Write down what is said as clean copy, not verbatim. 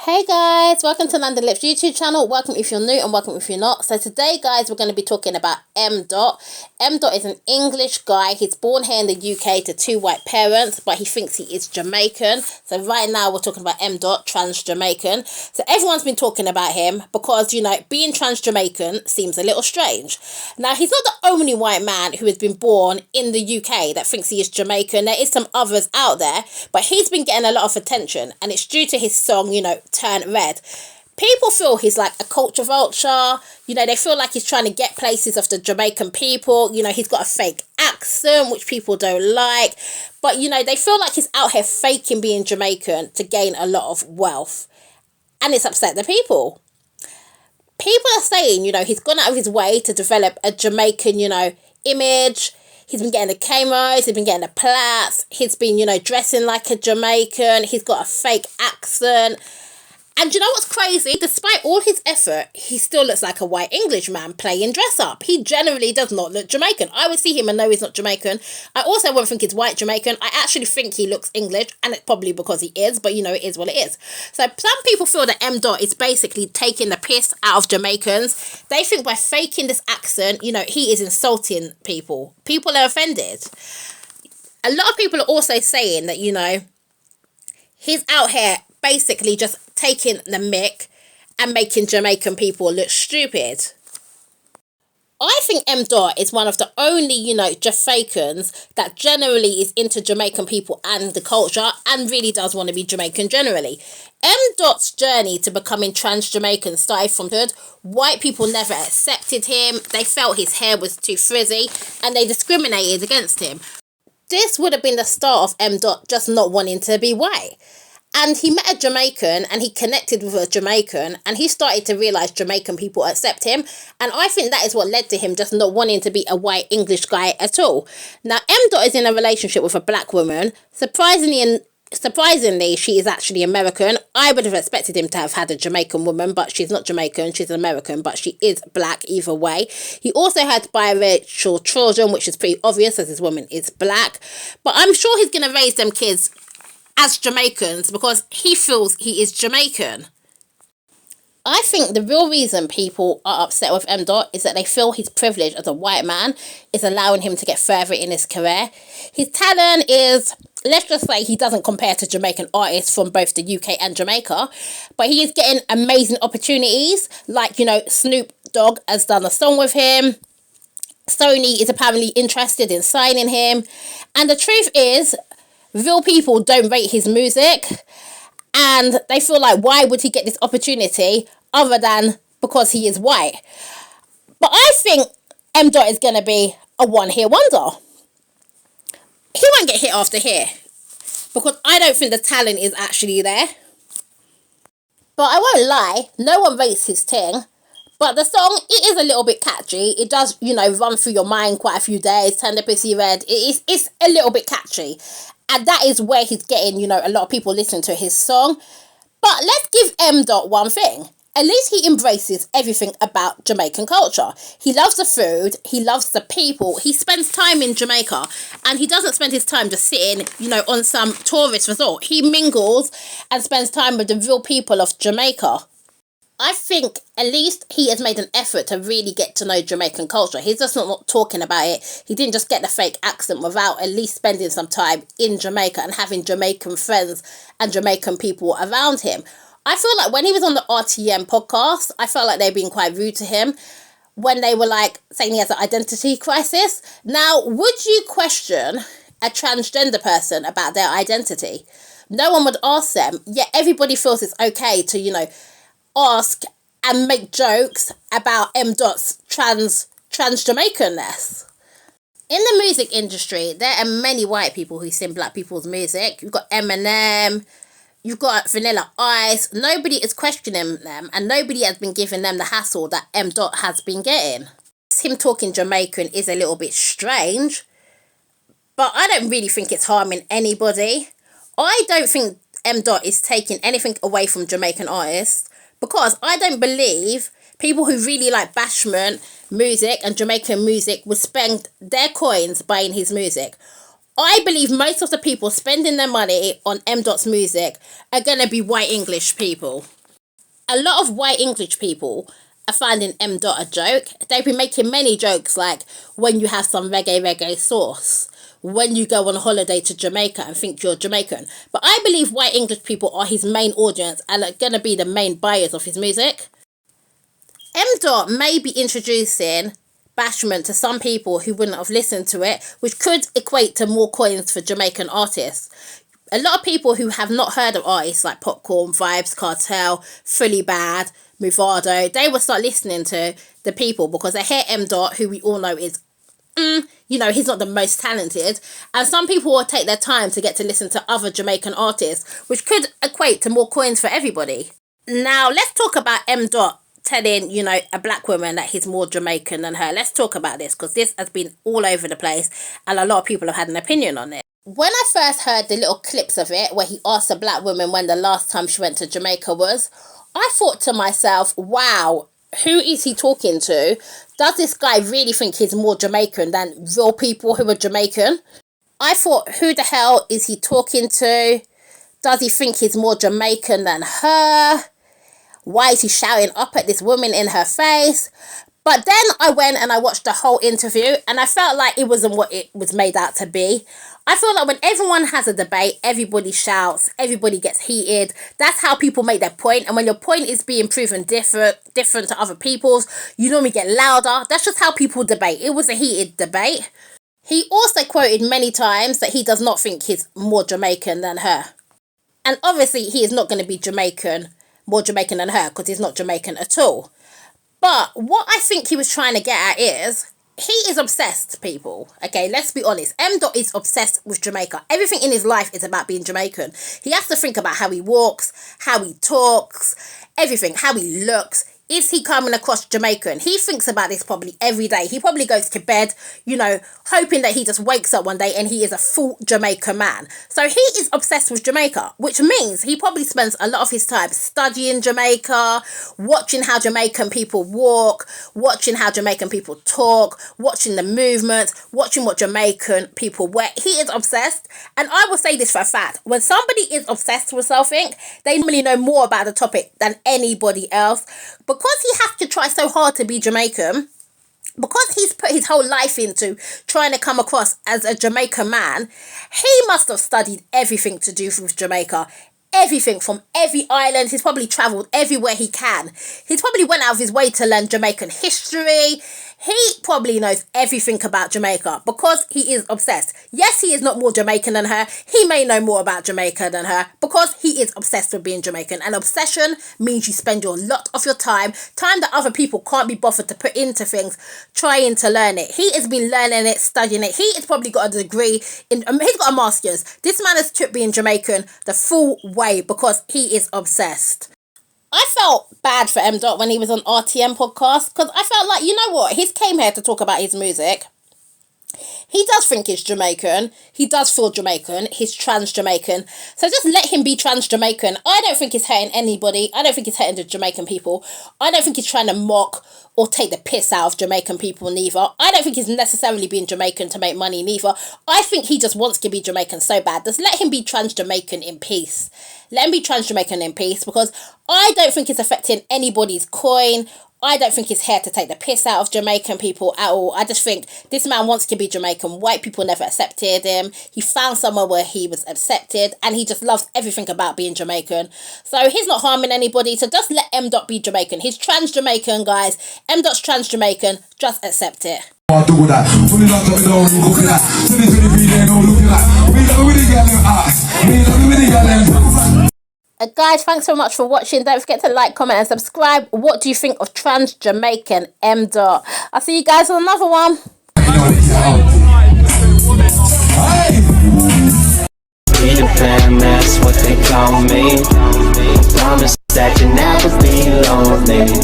Hey guys, welcome to London Lips YouTube channel. Welcome if you're new and welcome if you're not. So today guys, we're going to be talking about M. Dot. M. Dot is an English guy. He's born here in the UK to two white parents, but he thinks he is Jamaican. So right now we're talking about M. Dot, trans-Jamaican. So everyone's been talking about him because, you know, being trans-Jamaican seems a little strange. Now, he's not the only white man who has been born in the UK that thinks he is Jamaican. There is some others out there, but he's been getting a lot of attention, and it's due to his song, you know, Turn Red. People feel he's like a culture vulture. You know, they feel like he's trying to get places of the Jamaican people. You know, he's got a fake accent, which people don't like. But, you know, they feel like he's out here faking being Jamaican to gain a lot of wealth. And it's upset the people. People are saying, you know, he's gone out of his way to develop a Jamaican, you know, image. He's been getting the cameras, he's been getting the plaits. He's been, you know, dressing like a Jamaican. He's got a fake accent. And you know what's crazy? Despite all his effort, he still looks like a white Englishman playing dress up. He generally does not look Jamaican. I would see him and know he's not Jamaican. I also won't think he's white Jamaican. I actually think he looks English, and it's probably because he is, but you know, it is what it is. So some people feel that M. Dot is basically taking the piss out of Jamaicans. They think by faking this accent, you know, he is insulting people. People are offended. A lot of people are also saying that, you know, he's out here basically just taking the mick and making Jamaican people look stupid. I think M. Dot is one of the only, you know, Jamaicans that generally is into Jamaican people and the culture and really does want to be Jamaican generally. M. Dot's journey to becoming trans-Jamaican started from hood. White people never accepted him. They felt his hair was too frizzy and they discriminated against him. This would have been the start of M. Dot just not wanting to be white. And he met a Jamaican and he connected with a Jamaican and he started to realise Jamaican people accept him. And I think that is what led to him just not wanting to be a white English guy at all. Now, M. Dot is in a relationship with a black woman. Surprisingly, she is actually American. I would have expected him to have had a Jamaican woman, but she's not Jamaican. She's American, but she is black either way. He also had biracial children, which is pretty obvious as his woman is black. But I'm sure he's going to raise them kids as Jamaicans because he feels he is Jamaican. I think the real reason people are upset with M. Dot is that they feel his privilege as a white man is allowing him to get further in his career. His talent is, let's just say, he doesn't compare to Jamaican artists from both the UK and Jamaica, but he is getting amazing opportunities, like, you know, Snoop Dogg has done a song with him. Sony is apparently interested in signing him. And the truth is, real people don't rate his music and they feel like, why would he get this opportunity other than because he is white? But I think M. Dot is going to be a one-hit wonder. He won't get hit after here because I don't think the talent is actually there. But I won't lie, no one rates his thing. But the song, it is a little bit catchy. It does, you know, run through your mind quite a few days. Turn the Pussy Red. It's a little bit catchy. And that is where he's getting, you know, a lot of people listening to his song. But let's give M. Dot one thing. At least he embraces everything about Jamaican culture. He loves the food. He loves the people. He spends time in Jamaica. And he doesn't spend his time just sitting, you know, on some tourist resort. He mingles and spends time with the real people of Jamaica. I think at least he has made an effort to really get to know Jamaican culture. He's just not talking about it. He didn't just get the fake accent without at least spending some time in Jamaica and having Jamaican friends and Jamaican people around him. I feel like when he was on the RTM podcast, I felt like they were being quite rude to him when they were like saying he has an identity crisis. Now, would you question a transgender person about their identity? No one would ask them, yet everybody feels it's okay to, you know, ask and make jokes about M. Dot's trans-Jamaicanness. In the music industry, there are many white people who sing black people's music. You've got Eminem, you've got Vanilla Ice. Nobody is questioning them and nobody has been giving them the hassle that M. Dot has been getting. Him talking Jamaican is a little bit strange, but I don't really think it's harming anybody. I don't think M. Dot is taking anything away from Jamaican artists, because I don't believe people who really like bashment music and Jamaican music would spend their coins buying his music. I believe most of the people spending their money on M. Dot's music are going to be white English people. A lot of white English people are finding M. Dot a joke. They've been making many jokes like when you have some reggae sauce, when you go on holiday to Jamaica and think you're Jamaican. But I believe white English people are his main audience and are going to be the main buyers of his music. M. Dot may be introducing bashment to some people who wouldn't have listened to it, which could equate to more coins for Jamaican artists. A lot of people who have not heard of artists like Popcorn, Vibes, Cartel, Fully Bad, Movado, they will start listening to the people because they hear M. Dot, who we all know is, he's not the most talented. And some people will take their time to get to listen to other Jamaican artists, which could equate to more coins for everybody. Now, let's talk about M. Dot telling, a black woman that he's more Jamaican than her. Let's talk about this because this has been all over the place and a lot of people have had an opinion on it. When I first heard the little clips of it where he asked a black woman when the last time she went to Jamaica was, I thought to myself, wow, who is he talking to? Does this guy really think he's more Jamaican than real people who are Jamaican? I thought, who the hell is he talking to? Does he think he's more Jamaican than her? Why is he shouting up at this woman in her face? But then I went and I watched the whole interview and I felt like it wasn't what it was made out to be. I feel like when everyone has a debate, everybody shouts, everybody gets heated. That's how people make their point. And when your point is being proven different to other people's, you normally get louder. That's just how people debate. It was a heated debate. He also quoted many times that he does not think he's more Jamaican than her. And obviously he is not going to be more Jamaican than her because he's not Jamaican at all. But what I think he was trying to get at is, he is obsessed, people. Okay, let's be honest. M. Dot is obsessed with Jamaica. Everything in his life is about being Jamaican. He has to think about how he walks, how he talks, everything, how he looks. Is he coming across Jamaican? He thinks about this probably every day. He probably goes to bed, hoping that he just wakes up one day and he is a full Jamaican man. So he is obsessed with Jamaica, which means he probably spends a lot of his time studying Jamaica, watching how Jamaican people walk, watching how Jamaican people talk, watching the movements, watching what Jamaican people wear. He is obsessed. And I will say this for a fact. When somebody is obsessed with something, they normally know more about the topic than anybody else. Because he has to try so hard to be Jamaican, because he's put his whole life into trying to come across as a Jamaican man, he must have studied everything to do with Jamaica. Everything from every island. He's probably travelled everywhere he can. He's probably went out of his way to learn Jamaican history. He probably knows everything about Jamaica because he is obsessed. Yes, he is not more Jamaican than her. He may know more about Jamaica than her because he is obsessed with being Jamaican. And obsession means you spend a lot of your time that other people can't be bothered to put into things, trying to learn it. He has been learning it, studying it. He has probably got a degree he's got a master's. This man has took being Jamaican the full way because he is obsessed. I felt bad for M. Dot when he was on RTM podcast because I felt like, you know what, he's came here to talk about his music. He does think he's Jamaican. He does feel Jamaican. He's trans-Jamaican. So just let him be trans-Jamaican. I don't think he's hurting anybody. I don't think he's hurting the Jamaican people. I don't think he's trying to mock or take the piss out of Jamaican people neither. I don't think he's necessarily being Jamaican to make money neither. I think he just wants to be Jamaican so bad. Just let him be trans-Jamaican in peace. Let him be trans-Jamaican in peace because I don't think it's affecting anybody's coin. I don't think he's here to take the piss out of Jamaican people at all. I just think this man wants to be Jamaican. White people never accepted him. He found somewhere where he was accepted and he just loves everything about being Jamaican. So he's not harming anybody. So just let M. Dot be Jamaican. He's trans-Jamaican, guys. M. Dot's trans-Jamaican. Just accept it. Guys, thanks so much for watching. Don't forget to like, comment and subscribe. What do you think of trans-Jamaican M. Dot? I'll see you guys on another one. Peter Pan, that's what they call me. Promise that you never be lonely.